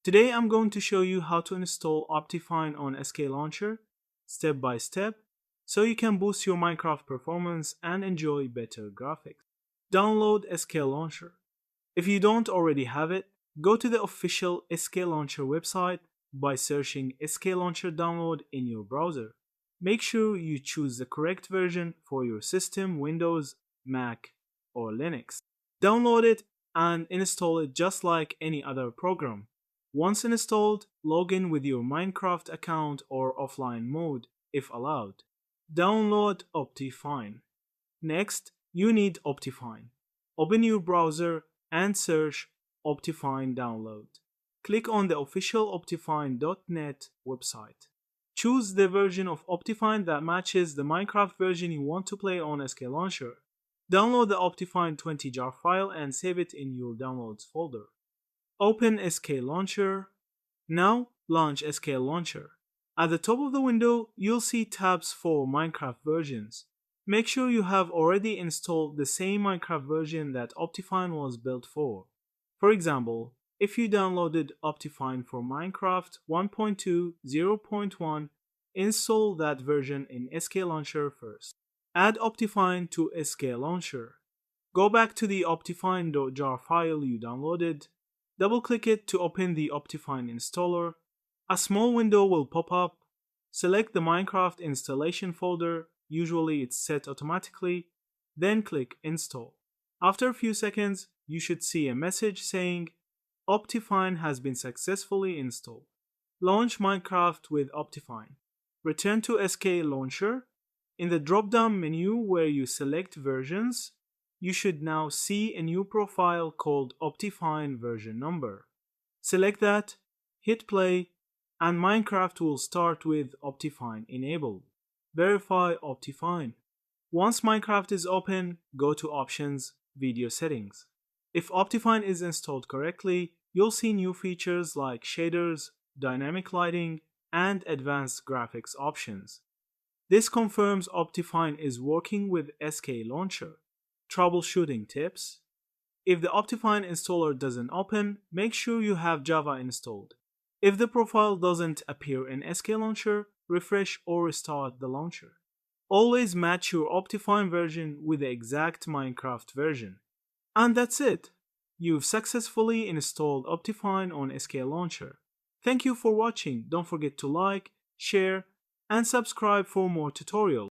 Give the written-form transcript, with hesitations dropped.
Today I'm going to show you how to install OptiFine on SK Launcher step by step so you can boost your Minecraft performance and enjoy better graphics. Download SK Launcher. If you don't already have it, go to the official SK Launcher website by searching SK Launcher download in your browser. Make sure you choose the correct version for your system, Windows, Mac, or Linux. Download it and install it just like any other program. Once installed, log in with your Minecraft account or offline mode if allowed. Download OptiFine. Next, you need OptiFine. Open your browser and search OptiFine download. Click on the official OptiFine.net website. Choose the version of OptiFine that matches the Minecraft version you want to play on SK Launcher. Download the OptiFine 20 jar file and save it in your downloads folder. Open SK Launcher. Now launch SK Launcher. At the top of the window, you'll see tabs for Minecraft versions. Make sure you have already installed the same Minecraft version that OptiFine was built for. For example, if you downloaded OptiFine for Minecraft 1.2.0.1, install that version in SK Launcher first. Add OptiFine to SK Launcher. Go back to the OptiFine.jar file you downloaded. Double-click it to open the OptiFine installer. A small window will pop up. Select the Minecraft installation folder, usually it's set automatically, then click Install. After a few seconds, you should see a message saying, OptiFine has been successfully installed. Launch Minecraft with OptiFine. Return to SK Launcher. In the drop-down menu where you select versions, you should now see a new profile called OptiFine version number. Select that, hit play, and Minecraft will start with OptiFine enabled. Verify OptiFine. Once Minecraft is open, go to Options, Video Settings. If OptiFine is installed correctly, you'll see new features like shaders, dynamic lighting, and advanced graphics options. This confirms OptiFine is working with SK Launcher. Troubleshooting tips. If the OptiFine installer doesn't open, make sure you have Java installed. If the profile doesn't appear in SK Launcher, refresh or restart the launcher. Always match your OptiFine version with the exact Minecraft version. And that's it! You've successfully installed OptiFine on SK Launcher. Thank you for watching. Don't forget to like, share, and subscribe for more tutorials.